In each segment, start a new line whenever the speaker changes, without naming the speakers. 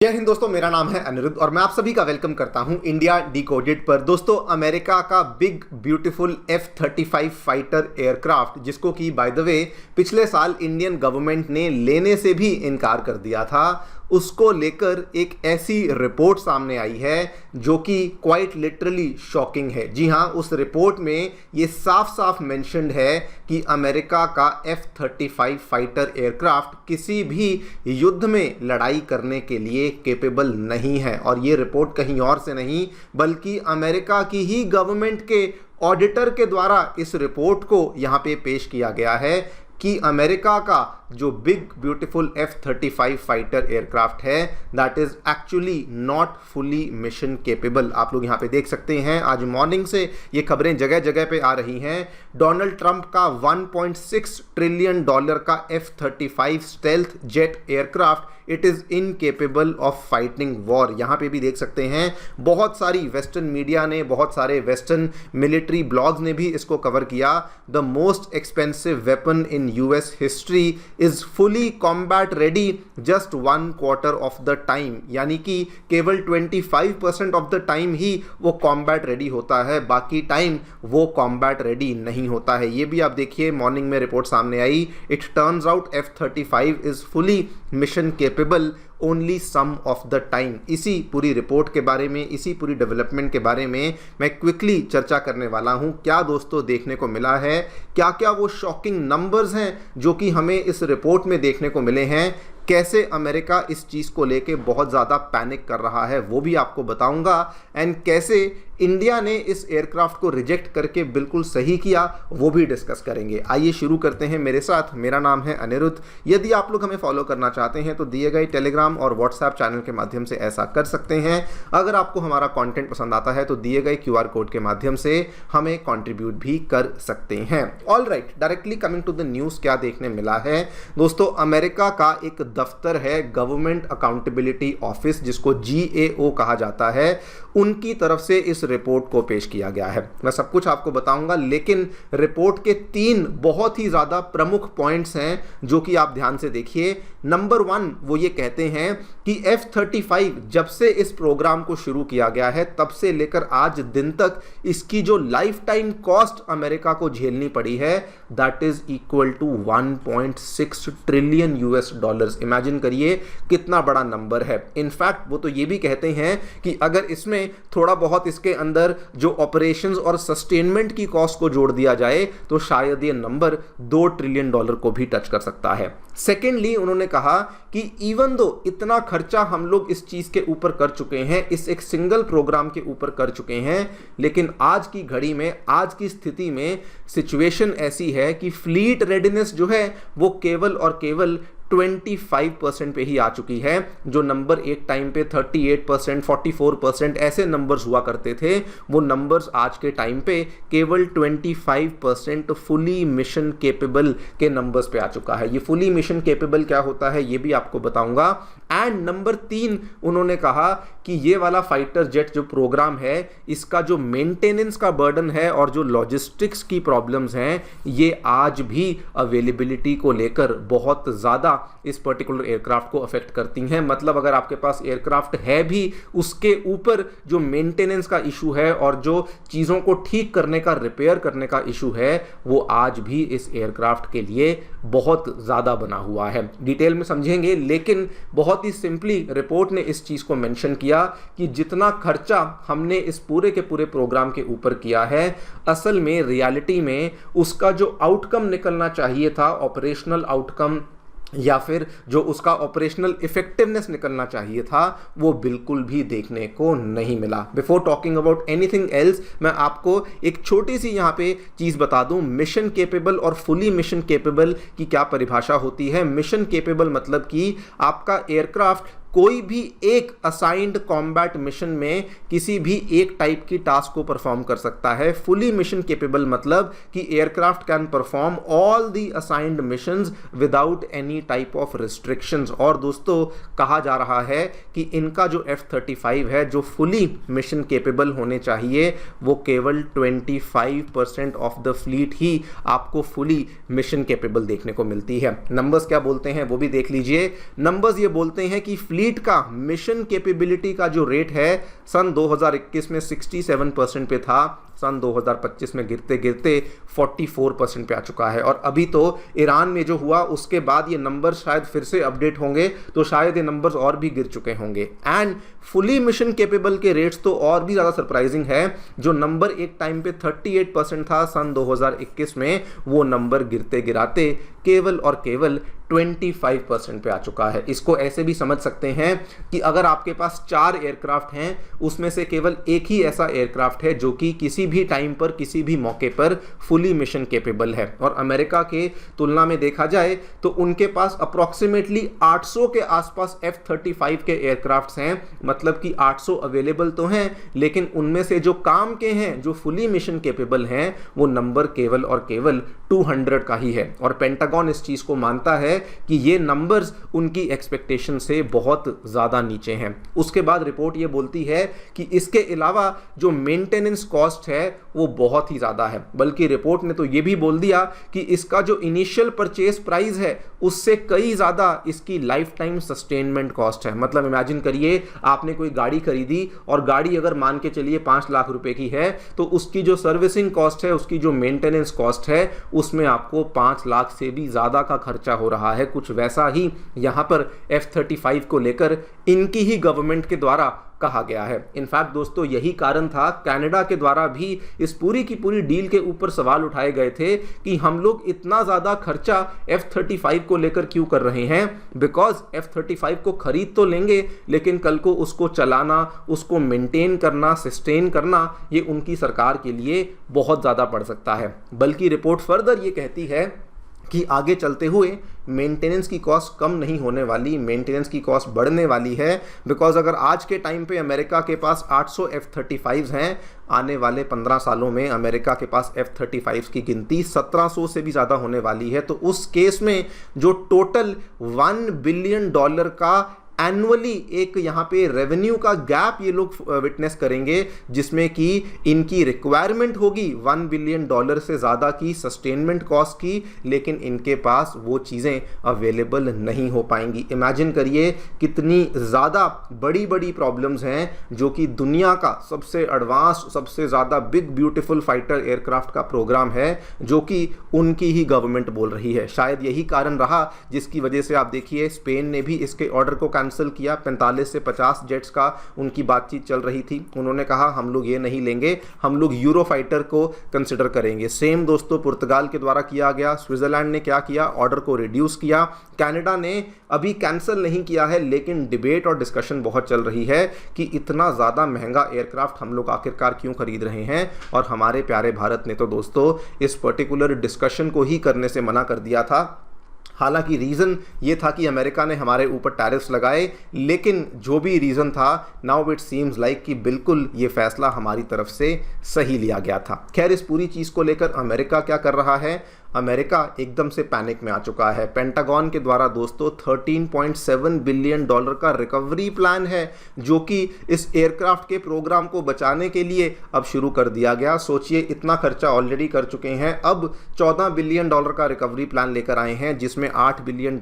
जय हिंद दोस्तों, मेरा नाम है अनिरुद्ध और मैं आप सभी का वेलकम करता हूं इंडिया डिकोडेड पर। दोस्तों, अमेरिका का big beautiful F-35 fighter aircraft, जिसको कि बाय द वे पिछले साल इंडियन गवर्नमेंट ने लेने से भी इनकार कर दिया था, उसको लेकर एक ऐसी रिपोर्ट सामने आई है जो कि क्वाइट लिटरली शॉकिंग है। जी हाँ, उस रिपोर्ट में ये साफ साफ मेंशन्ड है कि अमेरिका का F-35 फाइटर एयरक्राफ्ट किसी भी युद्ध में लड़ाई करने के लिए कैपेबल नहीं है। और ये रिपोर्ट कहीं और से नहीं बल्कि अमेरिका की ही गवर्नमेंट के ऑडिटर के द्वारा इस रिपोर्ट को यहाँ पे पेश किया गया है कि अमेरिका का जो big beautiful F-35 fighter aircraft है that is actually not fully mission capable. आप लोग यहाँ पे देख सकते हैं, आज मॉर्निंग से ये खबरें जगह जगह पे आ रही हैं। डोनाल्ड ट्रंप का $1.6 ट्रिलियन का F-35 stealth jet aircraft it is incapable of fighting war. यहाँ पे भी देख सकते हैं, बहुत सारी वेस्टर्न मीडिया ने, बहुत सारे वेस्टर्न मिलिट्री ब्लॉग्स ने भी इसको कवर किया। The most expensive weapon in US history is fully combat ready just 1/4 of the time, यानी कि केवल 25% ऑफ द टाइम ही वो कॉम्बैट रेडी होता है, बाकी टाइम वो कॉम्बैट रेडी नहीं होता है। ये भी आप देखिए, मॉर्निंग में रिपोर्ट सामने आई। It turns out F-35 is fully mission capable only some of the time. इसी पूरी रिपोर्ट के बारे में, इसी पूरी डेवलपमेंट के बारे में मैं क्विकली चर्चा करने वाला हूं। क्या दोस्तों देखने को मिला है, क्या क्या वो शॉकिंग नंबर्स हैं जो कि हमें इस रिपोर्ट में देखने को मिले हैं, कैसे अमेरिका इस चीज़ को लेके बहुत ज़्यादा पैनिक कर रहा है वो भी आपको बताऊंगा, एंड कैसे इंडिया ने इस एयरक्राफ्ट को रिजेक्ट करके बिल्कुल सही किया वो भी डिस्कस करेंगे। आइए शुरू करते हैं मेरे साथ। मेरा नाम है अनिरुद्ध। यदि आप लोग हमें फॉलो करना चाहते हैं तो दिए गए टेलीग्राम और व्हाट्सएप चैनल के माध्यम से ऐसा कर सकते हैं। अगर आपको हमारा कंटेंट पसंद आता है तो दिए गए QR कोड के माध्यम से हमें कंट्रीब्यूट भी कर सकते हैं। All right, directly coming to the news, क्या देखने मिला है दोस्तों। अमेरिका का एक दफ्तर है, गवर्नमेंट अकाउंटेबिलिटी ऑफिस, जिसको GAO कहा जाता है, उनकी तरफ से इस रिपोर्ट को पेश किया गया है। मैं सब कुछ आपको बताऊंगा, लेकिन रिपोर्ट के 3 बहुत ही ज्यादा प्रमुख पॉइंट्स हैं जो कि आप ध्यान से देखिए। नंबर 1, वो ये कहते हैं कि F-35 जब से इस प्रोग्राम को शुरू किया गया है तब से लेकर आज दिन तक इसकी जो लाइफ टाइम कॉस्ट अमेरिका को झेलनी पड़ी है that is equal to $1.6 trillion US। Imagine करिए कितना बड़ा नंबर है। इनफैक्ट वो तो ये भी कहते हैं कि अगर इसमें थोड़ा बहुत इसके अंदर जो ऑपरेशंस और सस्टेनमेंट की कॉस्ट को जोड़ दिया जाए तो शायद ये नंबर $2 ट्रिलियन को भी टच कर सकता है। सेकेंडली, उन्होंने कहा कि इवन दो इतना खर्चा हम लोग इस चीज के ऊपर कर चुके हैं, इस एक सिंगल प्रोग्राम के ऊपर कर चुके हैं, लेकिन आज की घड़ी में, आज की स्थिति में सिचुएशन ऐसी है कि फ्लीट रेडीनेस जो है वो केवल और केवल 25% पे ही आ चुकी है। जो नंबर एक टाइम पे 38%, 44% ऐसे नंबर्स हुआ करते थे, वो नंबर्स आज के टाइम पे केवल 25% फुली मिशन कैपेबल के नंबर्स पे आ चुका है। ये फुली मिशन कैपेबल क्या होता है ये भी आपको बताऊंगा। एंड नंबर 3, उन्होंने कहा कि ये वाला फाइटर जेट जो प्रोग्राम है, इसका जो मेंटेनेंस का बर्डन है और जो लॉजिस्टिक्स की प्रॉब्लम्स हैं, ये आज भी अवेलेबिलिटी को लेकर बहुत ज़्यादा इस पर्टिकुलर एयरक्राफ्ट को अफेक्ट करती हैं। मतलब अगर आपके पास एयरक्राफ्ट है भी, उसके ऊपर जो मेंटेनेंस का इशू है और जो चीज़ों को ठीक करने का, रिपेयर करने का इशू है, वो आज भी इस एयरक्राफ्ट के लिए बहुत ज़्यादा बना हुआ है। डिटेल में समझेंगे, लेकिन बहुत ही सिंपली रिपोर्ट ने इस चीज़ को मेंशन किया कि जितना खर्चा हमने इस पूरे के पूरे प्रोग्राम के ऊपर किया है, असल में रियलिटी में उसका जो आउटकम निकलना चाहिए था, ऑपरेशनल आउटकम या फिर जो उसका ऑपरेशनल इफेक्टिवनेस निकलना चाहिए था, वो बिल्कुल भी देखने को नहीं मिला। Before talking about anything else, मैं आपको एक छोटी सी यहाँ पे चीज़ बता दूं। मिशन कैपेबल और फुली मिशन कैपेबल की क्या परिभाषा होती है। मिशन कैपेबल मतलब कि आपका एयरक्राफ्ट कोई भी एक असाइंड कॉम्बैट मिशन में किसी भी एक टाइप की टास्क को परफॉर्म कर सकता है। फुली मिशन कैपेबल मतलब कि aircraft can perform all the assigned missions without any type of restrictions. और दोस्तों, कहा जा रहा है कि इनका जो F-35 है, जो फुली मिशन कैपेबल होने चाहिए, वो केवल 25% ऑफ द फ्लीट ही आपको फुली मिशन कैपेबल देखने को मिलती है। नंबर्स क्या बोलते हैं वो भी देख लीजिए। नंबर्स ये बोलते हैं कि फ्लीट का मिशन कैपेबिलिटी का जो रेट है सन 2021 में 67% पे था, सन 2025 में गिरते गिरते 44% पे आ चुका है। और अभी तो ईरान में जो हुआ उसके बाद ये नंबर शायद फिर से अपडेट होंगे, तो शायद ये नंबर्स और भी गिर चुके होंगे। एंड फुली मिशन कैपेबल के रेट्स तो और भी ज़्यादा सरप्राइजिंग है। जो नंबर एक टाइम पे 38% था सन 2021 में, वो नंबर गिरते गिराते केवल और केवल 25% पे आ चुका है। इसको ऐसे भी समझ सकते हैं कि अगर आपके पास 4 एयरक्राफ्ट हैं, उसमें से केवल एक ही ऐसा एयरक्राफ्ट है जो कि किसी भी टाइम पर किसी भी मौके पर फुली मिशन कैपेबल है। और अमेरिका के तुलना में देखा जाए तो उनके पास अप्रॉक्सीमेटली 800 के आसपास F-35 के एयरक्राफ्ट्स हैं, मतलब कि 800 अवेलेबल तो हैं, लेकिन उनमें से जो काम के हैं, जो फुली मिशन कैपेबल हैं, वो नंबर केवल और केवल 200 का ही है। और पेंटागन इस चीज को मानता है कि ये नंबर्स उनकी एक्सपेक्टेशन से बहुत ज़्यादा नीचे हैं। उसके बाद रिपोर्ट ये बोलती है कि इसके अलावा जो मेंटेनेंस कॉस्ट है वो बहुत ही ज़्यादा है। बल्कि रिपोर्ट ने तो ये भी बोल दिया कि इसका जो इनिशियल परचेस प्राइस है उससे कई ज़्यादा इसकी लाइफ टाइम सस्टेनमेंट कॉस्ट है। मतलब इमेजिन करिए आपने कोई गाड़ी खरीदी और गाड़ी अगर मान के चलिए 5 लाख रुपए की है, तो उसकी जो सर्विसिंग कॉस्ट है, उसकी जो मेंटेनेंस कॉस्ट है, उसमें आपको 5 लाख से भी ज़्यादा का खर्चा हो रहा है। कुछ वैसा ही यहाँ पर F-35 को लेकर इनकी ही गवर्नमेंट के द्वारा कहा गया है। इनफैक्ट दोस्तों यही कारण था कनाडा के द्वारा भी इस पूरी की पूरी डील के ऊपर सवाल उठाए गए थे कि हम लोग इतना ज़्यादा खर्चा F-35 को लेकर क्यों कर रहे हैं। बिकॉज F-35 को खरीद तो लेंगे, लेकिन कल को उसको चलाना, उसको मेंटेन करना, सस्टेन करना, ये उनकी सरकार के लिए बहुत ज़्यादा पड़ सकता है। बल्कि रिपोर्ट फर्दर ये कहती है कि आगे चलते हुए मेंटेनेंस की कॉस्ट कम नहीं होने वाली, मेंटेनेंस की कॉस्ट बढ़ने वाली है। बिकॉज अगर आज के टाइम पे अमेरिका के पास 800 F-35 हैं, आने वाले 15 सालों में अमेरिका के पास F-35 की गिनती 1700 से भी ज़्यादा होने वाली है। तो उस केस में जो टोटल $1 बिलियन का एनुअली एक यहाँ पे रेवेन्यू का गैप ये लोग विटनेस करेंगे, जिसमें कि इनकी रिक्वायरमेंट होगी $1 बिलियन से ज़्यादा की सस्टेनमेंट कॉस्ट की, लेकिन इनके पास वो चीज़ें अवेलेबल नहीं हो पाएंगी। इमेजिन करिए कितनी ज़्यादा बड़ी बड़ी प्रॉब्लम्स हैं जो कि दुनिया का सबसे एडवांस, सबसे ज़्यादा बिग ब्यूटीफुल फाइटर एयरक्राफ्ट का प्रोग्राम है, जो कि उनकी ही गवर्नमेंट बोल रही है। शायद यही कारण रहा जिसकी वजह से आप देखिए स्पेन ने भी इसके ऑर्डर को कैंसिल किया। 45 से 50 जेट्स का उनकी बातचीत चल रही थी, उन्होंने कहा हम लोग ये नहीं लेंगे, हम लोग यूरो फाइटर को कंसिडर करेंगे। सेम दोस्तों पुर्तगाल के द्वारा किया गया। स्विट्जरलैंड ने क्या किया, ऑर्डर को रिड्यूस किया। कनाडा ने अभी कैंसिल नहीं किया है, लेकिन डिबेट और डिस्कशन बहुत चल रही है कि इतना ज़्यादा महंगा एयरक्राफ्ट हम लोग आखिरकार क्यों खरीद रहे हैं। और हमारे प्यारे भारत ने तो दोस्तों इस पर्टिकुलर डिस्कशन को ही करने से मना कर दिया था। हालांकि रीज़न ये था कि अमेरिका ने हमारे ऊपर टैरिफ्स लगाए, लेकिन जो भी रीज़न था, नाउ इट सीम्स लाइक कि बिल्कुल ये फैसला हमारी तरफ से सही लिया गया था। खैर इस पूरी चीज़ को लेकर अमेरिका क्या कर रहा है, अमेरिका एकदम से पैनिक में आ चुका है। पेंटागन के द्वारा दोस्तों $13.7 बिलियन का रिकवरी प्लान है, जो कि इस एयरक्राफ्ट के प्रोग्राम को बचाने के लिए अब शुरू कर दिया गया। सोचिए इतना खर्चा ऑलरेडी कर चुके हैं, अब $14 बिलियन का रिकवरी प्लान लेकर आए हैं, जिसमें $8 बिलियन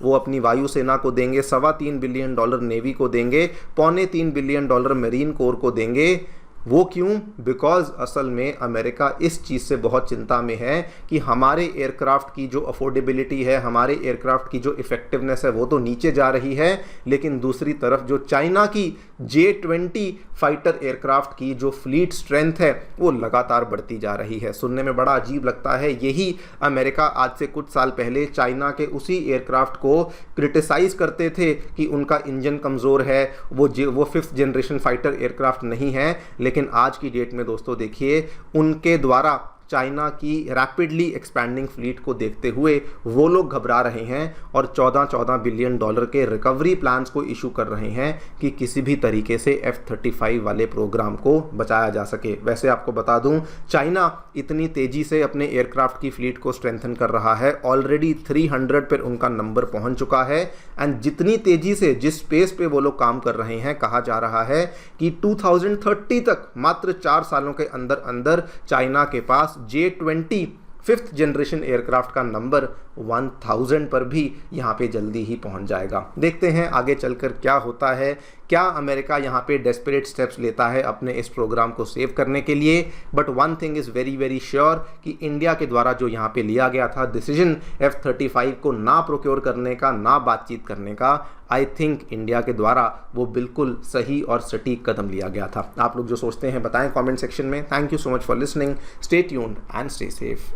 वो अपनी वायुसेना को देंगे, $3.25 बिलियन नेवी को देंगे, $3.25 बिलियन मरीन कोर को देंगे। वो क्यों? बिकॉज असल में अमेरिका इस चीज़ से बहुत चिंता में है कि हमारे एयरक्राफ्ट की जो अफोर्डेबिलिटी है, हमारे एयरक्राफ्ट की जो इफ़ेक्टिवनेस है, वो तो नीचे जा रही है, लेकिन दूसरी तरफ जो चाइना की J-20 फाइटर एयरक्राफ्ट की जो फ्लीट स्ट्रेंथ है वो लगातार बढ़ती जा रही है। सुनने में बड़ा अजीब लगता है, यही अमेरिका आज से कुछ साल पहले चाइना के उसी एयरक्राफ्ट को क्रिटिसाइज करते थे कि उनका इंजन कमज़ोर है, वो 5th जनरेशन फाइटर एयरक्राफ्ट नहीं है। लेकिन आज की डेट में दोस्तों देखिए उनके द्वारा चाइना की रैपिडली एक्सपैंडिंग फ्लीट को देखते हुए वो लोग घबरा रहे हैं और $14 बिलियन के रिकवरी प्लान्स को इशू कर रहे हैं कि किसी भी तरीके से F-35 वाले प्रोग्राम को बचाया जा सके। वैसे आपको बता दूं, चाइना इतनी तेज़ी से अपने एयरक्राफ्ट की फ्लीट को स्ट्रेंथन कर रहा है, ऑलरेडी 300 पर उनका नंबर पहुंच चुका है। एंड जितनी तेज़ी से, जिस स्पेस पे वो लोग काम कर रहे हैं, कहा जा रहा है कि 2030 तक, मात्र 4 सालों के अंदर अंदर चाइना के पास J-20 5th जनरेशन एयरक्राफ्ट का नंबर 1000 पर भी यहाँ पे जल्दी ही पहुँच जाएगा। देखते हैं आगे चलकर क्या होता है, क्या अमेरिका यहाँ पे डेस्परेट स्टेप्स लेता है अपने इस प्रोग्राम को सेव करने के लिए। But one thing is very very sure कि इंडिया के द्वारा जो यहाँ पे लिया गया था डिसीजन F-35 को ना प्रोक्योर करने का, ना बातचीत करने का, आई थिंक इंडिया के द्वारा वो बिल्कुल सही और सटीक कदम लिया गया था। आप लोग जो सोचते हैं बताएं कमेंट सेक्शन में। Thank you so much for listening, stay tuned and stay safe.